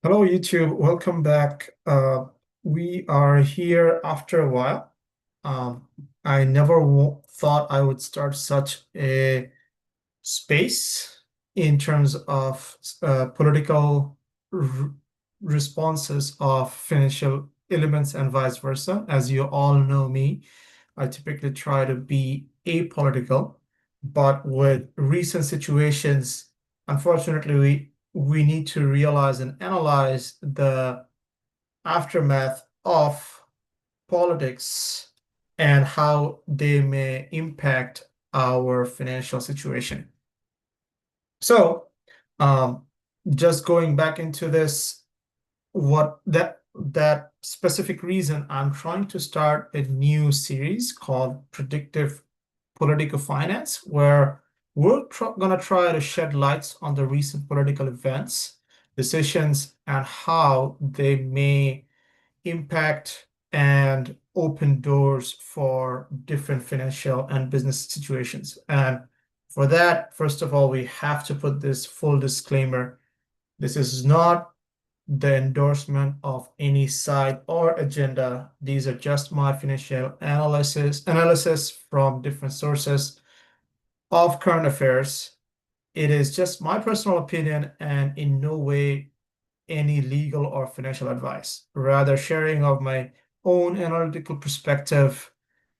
Hello, YouTube. Welcome back. We are here after a while. Um, I never thought I would start such a space in terms of political r responses of financial elements and vice versa. As you all know me, I typically try to be apolitical, but with recent situations, unfortunately, we need to realize and analyze the aftermath of politics and how they may impact our financial situation. So, um, just going back into this, what that specific reason, I'm trying to start a new series called Predictive Politico Finance, where we're gonna try to shed lights on the recent political events, decisions, and how they may impact and open doors for different financial and business situations. And for that, first of all, we have to put this full disclaimer. This is not the endorsement of any side or agenda. These are just my financial analysis from different sources of current affairs. It is just my personal opinion and in no way any legal or financial advice, rather sharing of my own analytical perspective,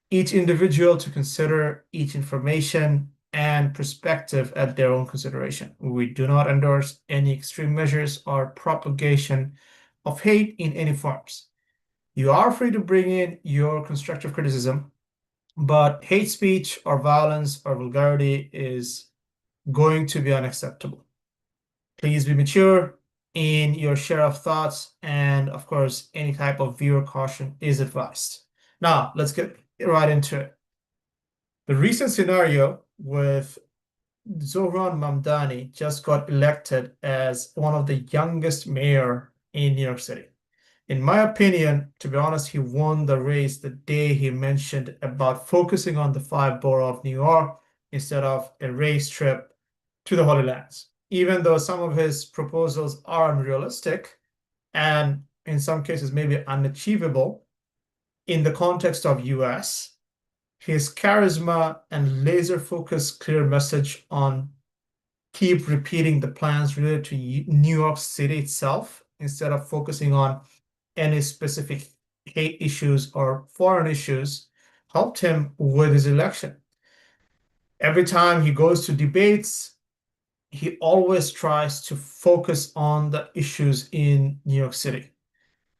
each individual to consider each information and perspective at their own consideration. We do not endorse any extreme measures or propagation of hate in any forms. You are free to bring in your constructive criticism, but hate speech or violence or vulgarity is going to be unacceptable. Please be mature in your share of thoughts, and of course, any type of viewer caution is advised. Now, let's get right into it. The recent scenario with Zohranmamdani just got elected as one of the youngest mayor in New York City. In my opinion, to be honest, he won the race the day he mentioned about focusing on the five borough of New York instead of a race trip to the Holy Lands. Even though some of his proposals are unrealistic and in some cases maybe unachievable in the context of US, his charisma and laser-focused clear message on keep repeating the plans related to New York City itself instead of focusing on any specific hate issues or foreign issues helped him with his election. Every time he goes to debates, he always tries to focus on the issues in New York City.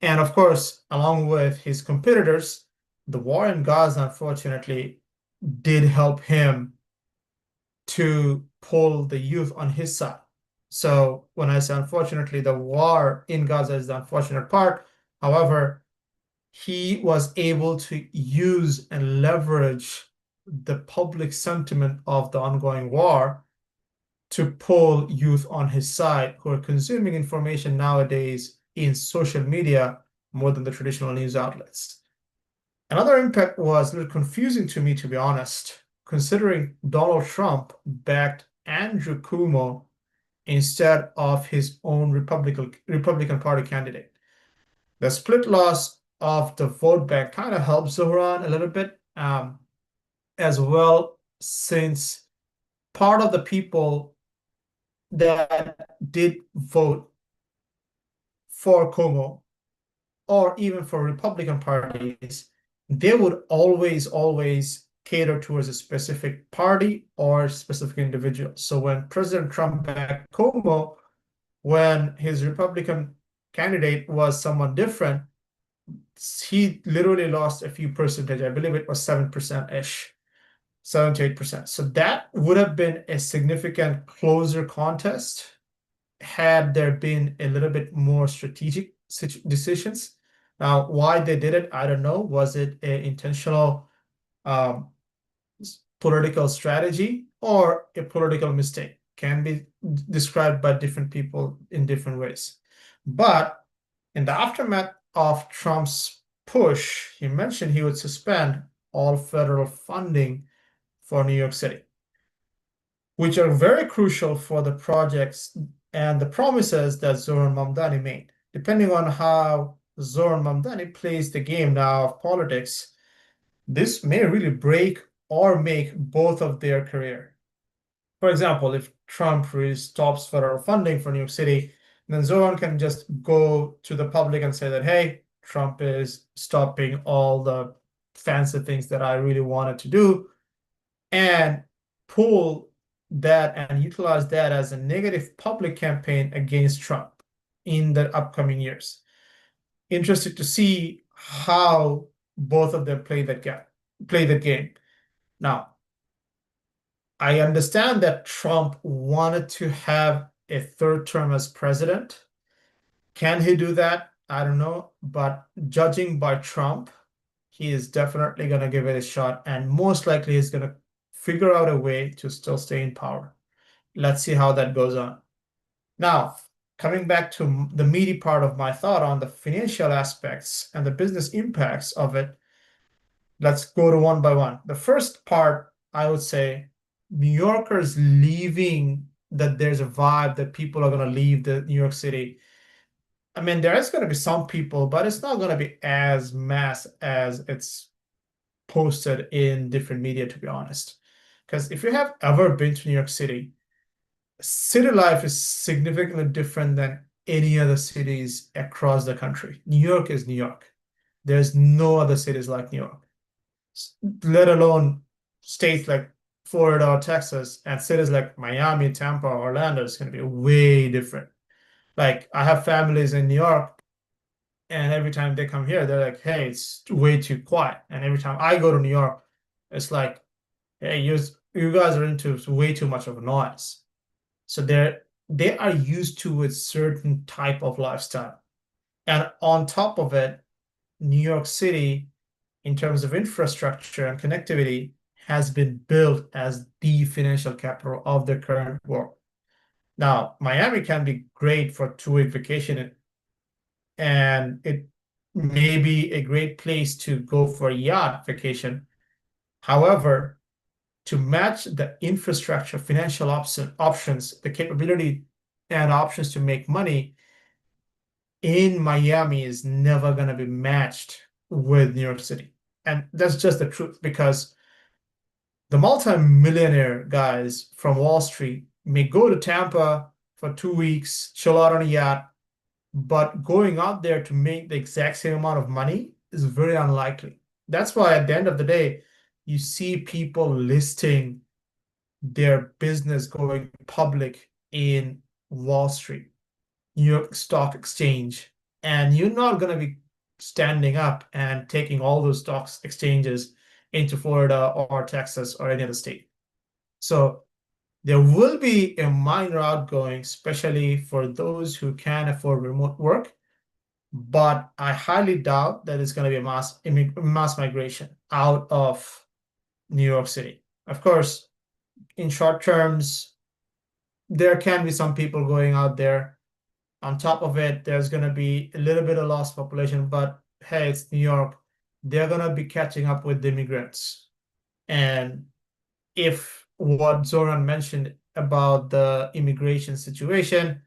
And of course, along with his competitors, the war in Gaza, unfortunately, did help him to pull the youth on his side. So when I say unfortunately, the war in Gaza is the unfortunate part. However, he was able to use and leverage the public sentiment of the ongoing war to pull youth on his side who are consuming information nowadays in social media more than the traditional news outlets. Another impact was a little confusing to me, to be honest, considering Donald Trump backed Andrew Cuomo instead of his own Republican Party candidate. The split loss of the vote bank kind of helps Zohran a little bit as well, since part of the people that did vote for Cuomo or even for Republican parties, they would always cater towards a specific party or specific individual. So when President Trump backed Cuomo, when his Republican candidate was someone different, he literally lost a few percentage. I believe it was 7%-ish, 7 to 8%. So that would have been a significant closer contest had there been a little bit more strategic decisions. Now, why they did it, I don't know. Was it an intentional um, political strategy or a political mistake? Can be described by different people in different ways. But in the aftermath of Trump's push, he mentioned he would suspend all federal funding for New York City, which are very crucial for the projects and the promises that Zohran Mamdani made. depending on how Zoran Mamdani plays the game now of politics, this may really break or make both of their career. For example, if Trump really stops federal funding for New York City, then Zoran can just go to the public and say that, hey, Trump is stopping all the fancy things that I really wanted to do, and pull that and utilize that as a negative public campaign against Trump in the upcoming years. Interested to see how both of them play that game. Now, I understand that Trump wanted to have a third term as president. Can he do that? I don't know. But judging by Trump, he is definitely going to give it a shot, and most likely he's going to figure out a way to still stay in power. Let's see how that goes on. Now, coming back to the meaty part of my thought on the financial aspects and the business impacts of it, let's go to one by one. The first part, I would say, New Yorkers leaving, that there's a vibe that people are going to leave the New York City. I mean, there is going to be some people, but it's not going to be as mass as it's posted in different media, to be honest. Because if you have ever been to New York city life is significantly different than any other cities across the country. New York is New York. There's no other cities like New York, let alone states like Florida or Texas, and cities like Miami, Tampa, Orlando is going to be way different. Like, I have families in New York, and every time they come here, they're like, hey, it's way too quiet. And every time I go to New York, it's like, hey, you guys are into way too much of a noise. So they are used to a certain type of lifestyle. And on top of it, New York City, in terms of infrastructure and connectivity, has been built as the financial capital of the current world. Now, Miami can be great for 2 week vacation, and it may be a great place to go for a yacht vacation. However, to match the infrastructure, financial options, the capability and options to make money in Miami is never going to be matched with New York City. And that's just the truth, because the multi-millionaire guys from Wall Street may go to Tampa for 2 weeks, chill out on a yacht, but going out there to make the exact same amount of money is very unlikely. That's why at the end of the day, you see people listing their business going public in Wall Street, New York Stock Exchange, and you're not going to be standing up and taking all those stocks exchanges into Florida or Texas or any other state. So there will be a minor outgoing, especially for those who can afford remote work, but I highly doubt that it's going to be a mass migration out of New York City. Of course, in short terms, there can be some people going out there. On top of it, there's going to be a little bit of lost population, but hey, it's New York. They're going to be catching up with the immigrants. And if what Zoran mentioned about the immigration situation,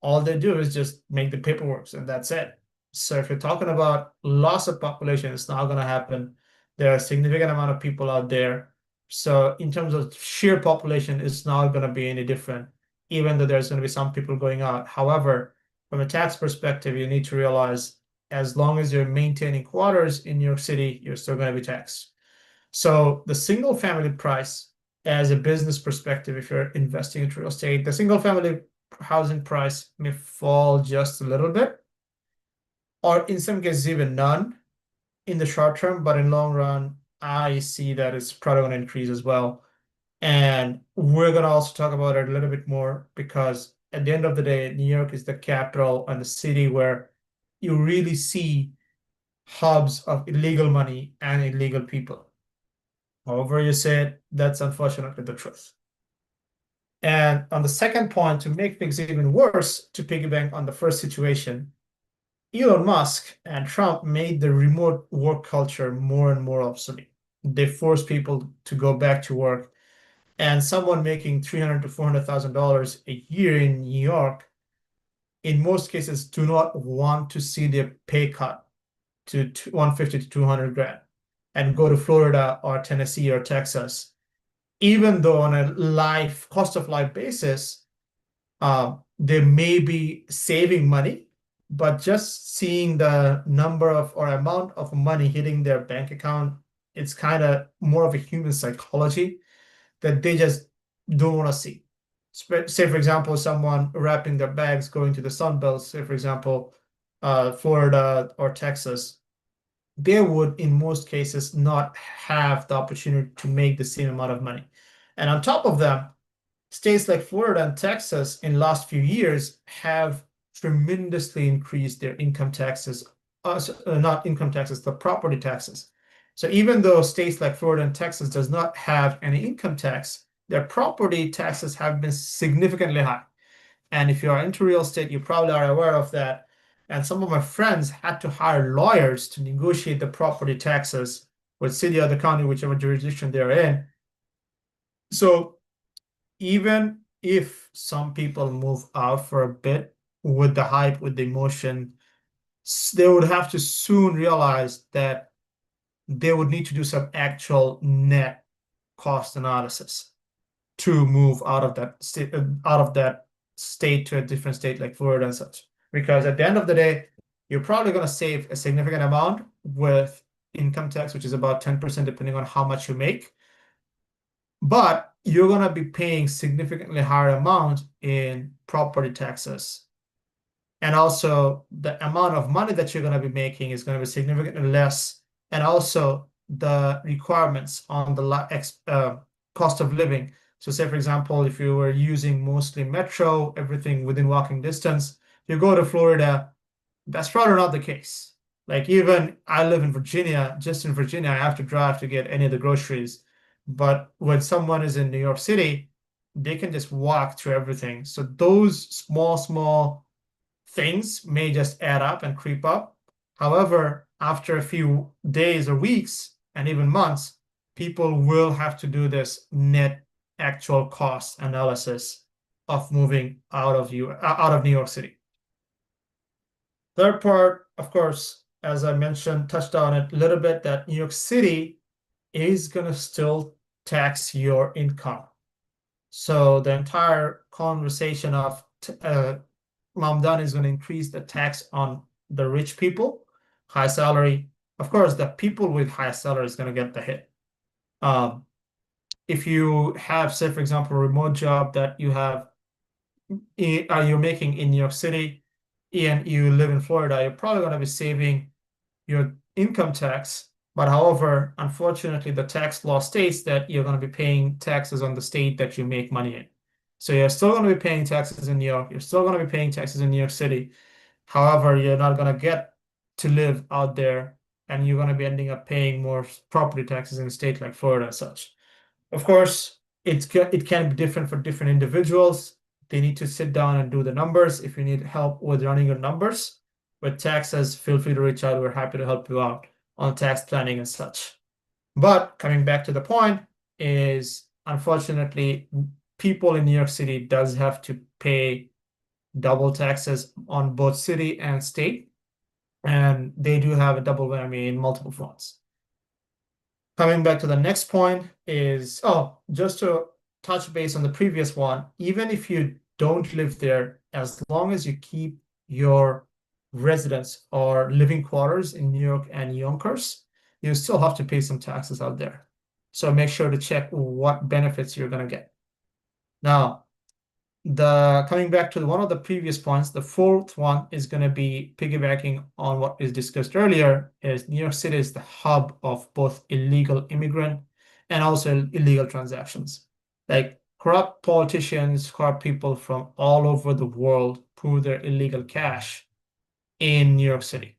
all they do is just make the paperwork and that's it. So if you're talking about loss of population, it's not going to happen. There are a significant amount of people out there. So in terms of sheer population, it's not going to be any different, even though there's going to be some people going out. However, from a tax perspective, you need to realize as long as you're maintaining quarters in New York City, you're still going to be taxed. So the single family price, as a business perspective, if you're investing in real estate, the single family housing price may fall just a little bit, or in some cases even none in the short term, but in long run, I see that it's probably going to increase as well. And we're going to also talk about it a little bit more, because at the end of the day, New York is the capital and the city where you really see hubs of illegal money and illegal people. However you say it, that's unfortunately the truth. And on the second point, to make things even worse, to piggyback on the first situation, Elon Musk and Trump made the remote work culture more and more obsolete. They forced people to go back to work, and someone making $300,000 to $400,000 a year in New York in most cases do not want to see their pay cut to 150 to 200 grand and go to Florida or Tennessee or Texas, even though on a life cost of life basis, they may be saving money, but just seeing the number of or amount of money hitting their bank account, it's kind of more of a human psychology that they just don't want to see. Say, for example, someone wrapping their bags going to the Sun Belt, say, for example, Florida or Texas, they would, in most cases, not have the opportunity to make the same amount of money. And on top of them, states like Florida and Texas in last few years have tremendously increased their income taxes, not income taxes, the property taxes. So even though states like Florida and Texas does not have any income tax, their property taxes have been significantly high. And if you are into real estate, you probably are aware of that. And some of my friends had to hire lawyers to negotiate the property taxes with city or the county, whichever jurisdiction they're in. So even if some people move out for a bit with the hype, with the emotion, they would have to soon realize that they would need to do some actual net cost analysis to move out of that state to a different state like Florida and such. Because at the end of the day, you're probably going to save a significant amount with income tax, which is about 10% depending on how much you make. But you're going to be paying significantly higher amount in property taxes. And also the amount of money that you're going to be making is going to be significantly less. And also the requirements on the cost of living. So say, for example, if you were using mostly metro, everything within walking distance, you go to Florida, that's probably not the case. Like even I live in Virginia, just in Virginia, I have to drive to get any of the groceries. But when someone is in New York City, they can just walk through everything. So those small things may just add up and creep up. However, after a few days or weeks and even months, people will have to do this net actual cost analysis of moving out of New York City. Third part, of course, as I mentioned, touched on it a little bit, that New York City is going to still tax your income. So the entire conversation of Mamdani is going to increase the tax on the rich people, high salary. Of course, the people with high salary is going to get the hit. If you have, say, for example, a remote job that you're making in New York City and you live in Florida, you're probably going to be saving your income tax. But however, unfortunately, the tax law states that you're going to be paying taxes on the state that you make money in. So you're still going to be paying taxes in New York. You're still going to be paying taxes in New York City. However, you're not going to get to live out there, and you're going to be ending up paying more property taxes in a state like Florida and such. Of course, it can be different for different individuals. They need to sit down and do the numbers. If you need help with running your numbers with taxes, feel free to reach out. We're happy to help you out on tax planning and such. But coming back to the point is, unfortunately, people in New York City does have to pay double taxes on both city and state, and they do have a double whammy in multiple fronts. Coming back to the next point is, just to touch base on the previous one, even if you don't live there, as long as you keep your residence or living quarters in New York and Yonkers, you still have to pay some taxes out there. So make sure to check what benefits you're going to get. Now, coming back to one of the previous points, the fourth one is going to be piggybacking on what is discussed earlier, is New York City is the hub of both illegal immigrant and also illegal transactions. Like corrupt politicians, corrupt people from all over the world pour their illegal cash in New York City.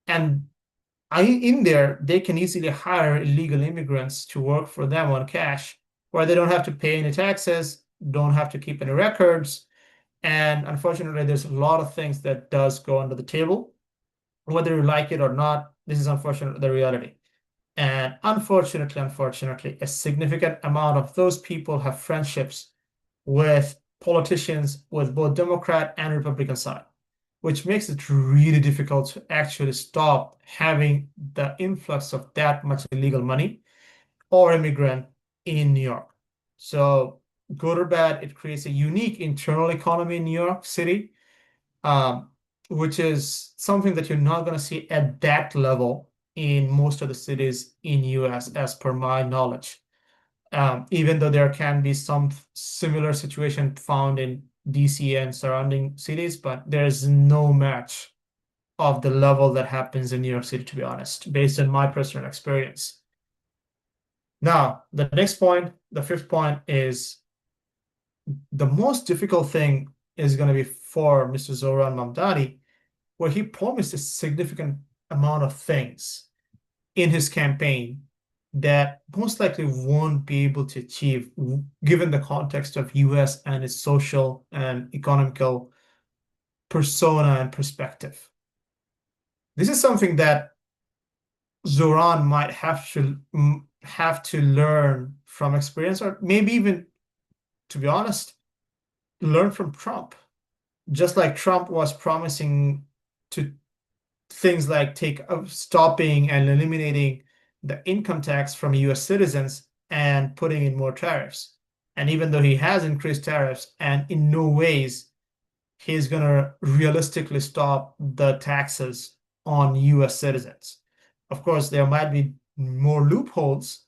And in there, they can easily hire illegal immigrants to work for them on cash, where they don't have to pay any taxes, don't have to keep any records. And unfortunately, there's a lot of things that does go under the table. Whether you like it or not, this is unfortunately the reality. And unfortunately, a significant amount of those people have friendships with politicians with both Democrat and Republican side. which makes it really difficult to actually stop having the influx of that much illegal money or immigrant in New York. So good or bad, it creates a unique internal economy in New York City, um, which is something that you're not going to see at that level in most of the cities in US, as per my knowledge. Even though there can be some similar situation found in DC and surrounding cities, but there's no match of the level that happens in New York City, to be honest, based on my personal experience. Now, the next point, the fifth point, is the most difficult thing is going to be for Mr. Zohran Mamdani, where he promised a significant amount of things in his campaign that most likely won't be able to achieve given the context of US and its social and economical persona and perspective. This is something that Zoran might have to learn from experience, or maybe even, to be honest, learn from Trump. Just like Trump was promising to things like stopping and eliminating the income tax from US citizens and putting in more tariffs. And even though he has increased tariffs, and in no ways he's going to realistically stop the taxes on US citizens. Of course, there might be more loopholes,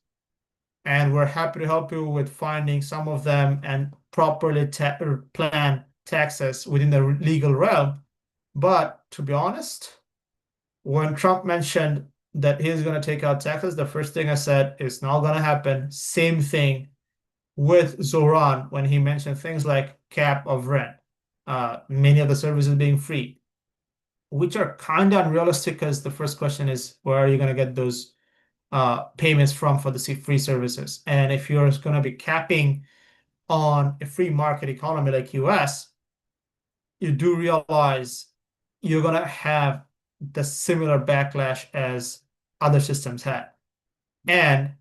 and we're happy to help you with finding some of them and properly plan taxes within the legal realm. But to be honest, when Trump mentioned that he's going to take out taxes, the first thing I said is not going to happen. Same thing with Zoran when he mentioned things like cap of rent, many of the services being free, which are kind of unrealistic because the first question is, where are you going to get those payments from for the free services? And if you're going to be capping on a free market economy like US, you do realize you're going to have the similar backlash as other systems had. And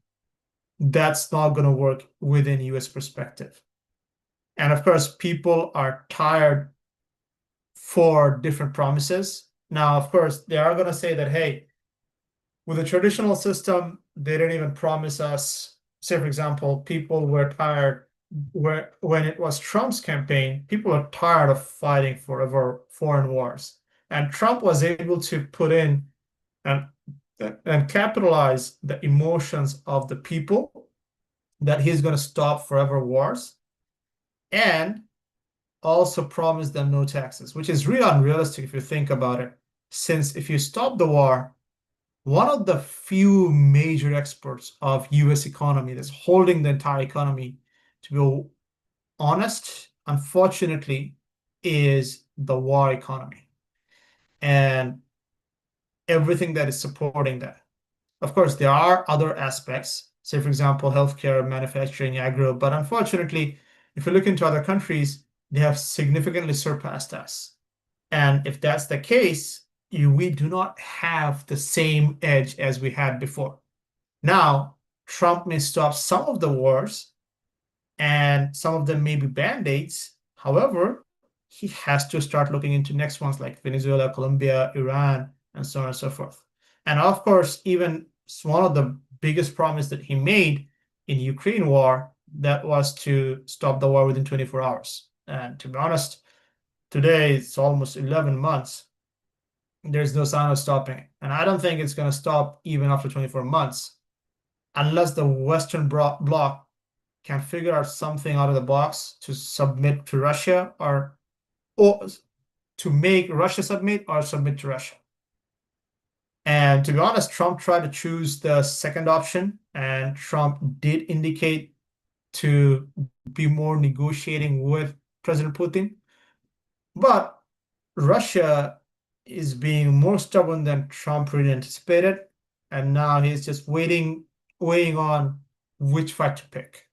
that's not going to work within US perspective. And of course, people are tired for different promises. Now, of course, they are going to say that, hey, with a traditional system, they didn't even promise us. Say, for example, people were tired when it was Trump's campaign, people are tired of fighting forever foreign wars. And Trump was able to put in and, and capitalize the emotions of the people that he's going to stop forever wars, and also promise them no taxes, which is really unrealistic if you think about it. Since if you stop the war, one of the few major exports of US economy that's holding the entire economy, to be honest, unfortunately, is the war economy and everything that is supporting that. Of course, there are other aspects, say, for example, healthcare, manufacturing, agro, but unfortunately, if you look into other countries, they have significantly surpassed us. And if that's the case, we do not have the same edge as we had before. Now, Trump may stop some of the wars, and some of them may be band-aids. However, he has to start looking into next ones like Venezuela, Colombia, Iran, and so on and so forth. And of course, even one of the biggest promise that he made in Ukraine war, that was to stop the war within 24 hours. And to be honest, today it's almost 11 months. There's no sign of stopping it. And I don't think it's going to stop even after 24 months, unless the Western bloc can figure out something out of the box to submit to Russia, or to make Russia submit or submit to Russia. And to be honest, Trump tried to choose the second option, and Trump did indicate to be more negotiating with President Putin. But Russia is being more stubborn than Trump really anticipated, and now he's just weighing on which fight to pick.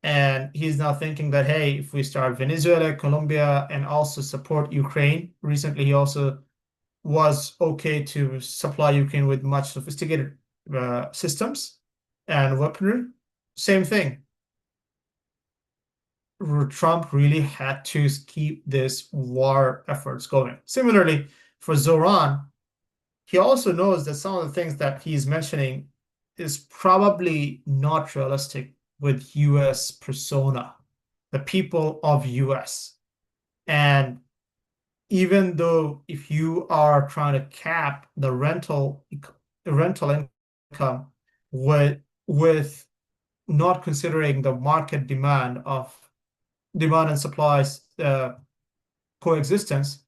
And he's now thinking that, hey, if we start Venezuela, Colombia, and also support Ukraine, recently he also was okay to supply Ukraine with much sophisticated systems and weaponry. Same thing. Trump really had to keep this war efforts going. Similarly, for Zoran, he also knows that some of the things that he's mentioning is probably not realistic with US persona, the people of US. And even though if you are trying to cap the rental income with not considering the market demand and supplies coexistence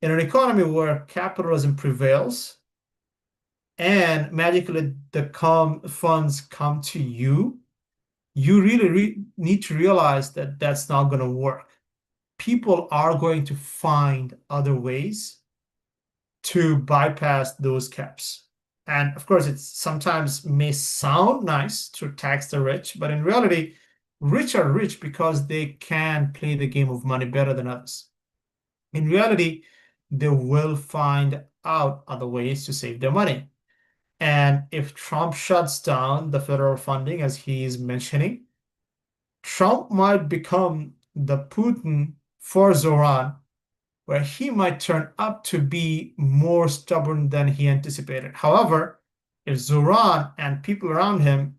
in an economy where capitalism prevails and magically the funds come to you, you really need to realize that that's not going to work. People are going to find other ways to bypass those caps. And of course, it sometimes may sound nice to tax the rich, but in reality, rich are rich because they can play the game of money better than others. In reality, they will find out other ways to save their money. And if Trump shuts down the federal funding, as he's mentioning, Trump might become the Putin for Zoran, where he might turn out to be more stubborn than he anticipated. However, if Zoran and people around him,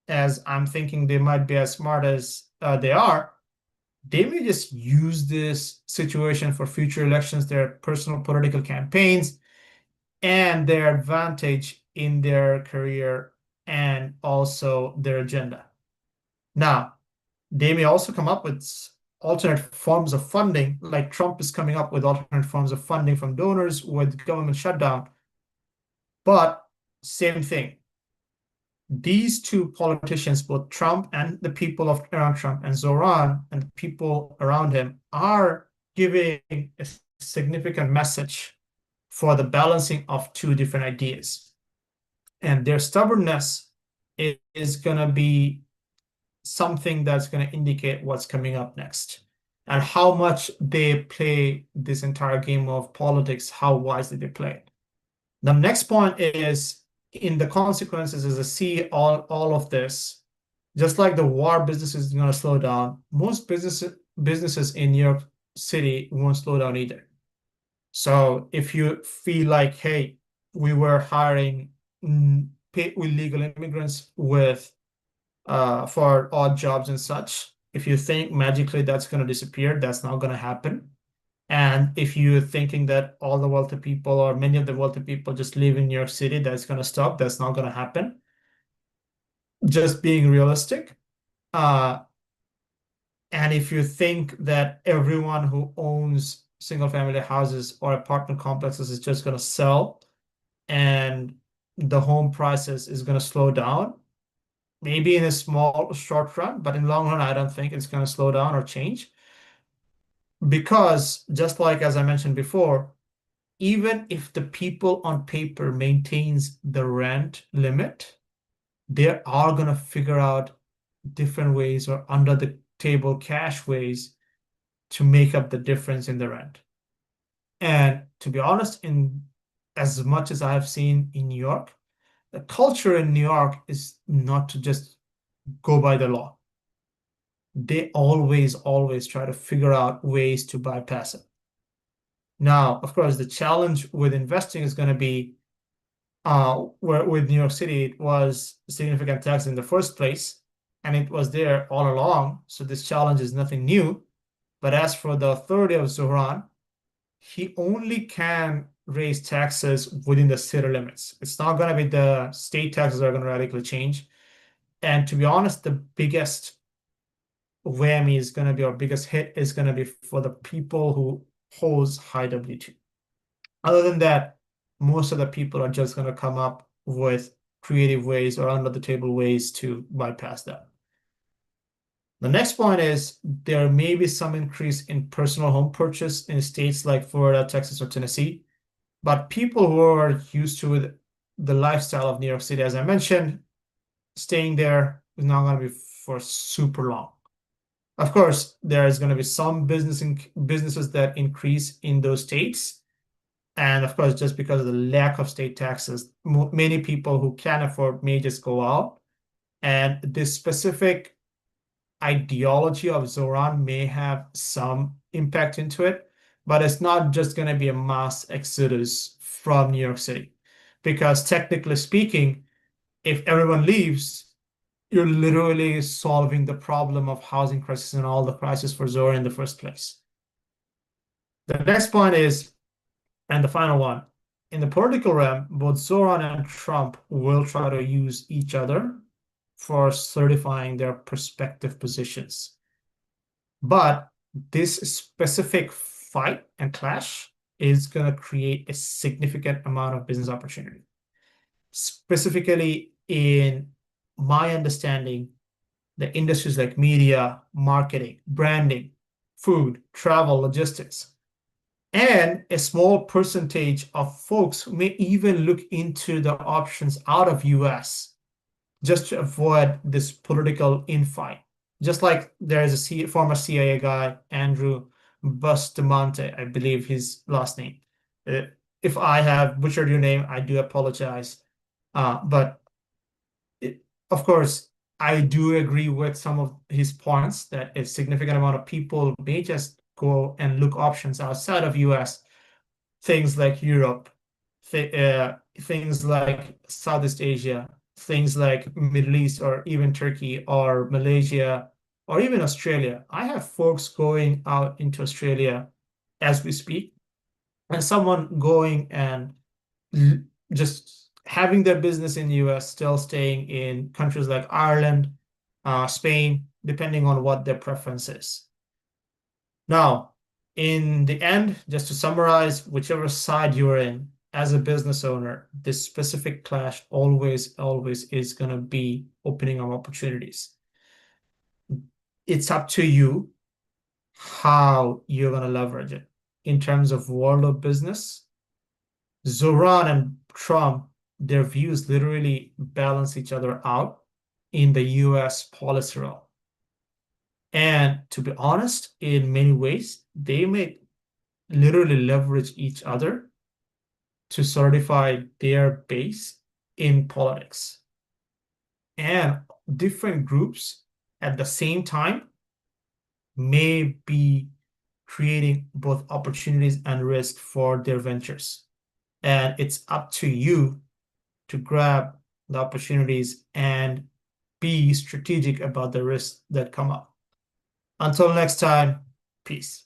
as I'm thinking they might be as smart as they are, they may just use this situation for future elections, their personal political campaigns, and their advantage in their career and also their agenda. Now, they may also come up with alternate forms of funding, like Trump is coming up with alternate forms of funding from donors with government shutdown. But same thing. These two politicians, both Trump and the people around Trump, and Zoran and the people around him, are giving a significant message for the balancing of two different ideas. And their stubbornness is going to be something that's going to indicate what's coming up next and how much they play this entire game of politics, how wisely they play it. The next point is in the consequences is to see all of this. Just like the war business is going to slow down, most businesses in New York City won't slow down either. So if you feel like, hey, we were hiring illegal immigrants for odd jobs and such, if you think magically that's going to disappear, that's not going to happen. And if you're thinking that all the wealthy people or many of the wealthy people just live in New York City, that's going to stop, that's not going to happen. Just being realistic. And if you think that everyone who owns single family houses or apartment complexes is just going to sell and the home prices is going to slow down, maybe in a small short run, but in long run, I don't think it's going to slow down or change. Because just like as I mentioned before, even if the people on paper maintains the rent limit, they are going to figure out different ways or under the table cash ways to make up the difference in the rent. And to be honest, in as much as I have seen in New York, the culture in New York is not to just go by the law. They always try to figure out ways to bypass it. Now, of course, the challenge with investing is going to be where with New York City, it was significant tax in the first place, and it was there all along. So this challenge is nothing new. But as for the authority of Zohran, he only can raise taxes within the city limits. It's not going to be the state taxes are going to radically change. And to be honest, the biggest whammy is going to be, our biggest hit is going to be for the people who holds high W2. Other than that, most of the people are just going to come up with creative ways or under the table ways to bypass that. The next point is there may be some increase in personal home purchase in states like Florida, Texas, or Tennessee, but people who are used to the lifestyle of New York City, as I mentioned, staying there is not going to be for super long. Of course, there is going to be some businesses that increase in those states. And of course, just because of the lack of state taxes, many people who can afford may just go out. And this specific ideology of Zoran may have some impact into it, but it's not just going to be a mass exodus from New York City. Because technically speaking, if everyone leaves, you're literally solving the problem of housing crisis and all the crisis for Zoran in the first place. The next point is, and the final one, in the political realm, both Zoran and Trump will try to use each other for certifying their prospective positions. But this specific fight and clash is going to create a significant amount of business opportunity. Specifically, in my understanding, the industries like media, marketing, branding, food, travel, logistics, and a small percentage of folks who may even look into the options out of US just to avoid this political infight. Just like there is a former CIA guy, Andrew Bustamante, I believe his last name. Uh, if I have butchered your name, I do apologize. But of course, I do agree with some of his points that a significant amount of people may just go and look options outside of US, things like Europe, things like Southeast Asia, things like Middle East, or even Turkey or Malaysia, or even Australia. I have folks going out into Australia as we speak, and someone going and just having their business in the US, still staying in countries like Ireland, Spain, depending on what their preference is. Now, in the end, just to summarize, whichever side you're in, as a business owner, this specific clash always is going to be opening up opportunities. It's up to you how you're going to leverage it. In terms of world of business, Zoran and Trump, their views literally balance each other out in the US policy realm. And to be honest, in many ways, they may literally leverage each other to solidify their base in politics. And different groups at the same time may be creating both opportunities and risk for their ventures. And it's up to you to grab the opportunities and be strategic about the risks that come up. Until next time, peace.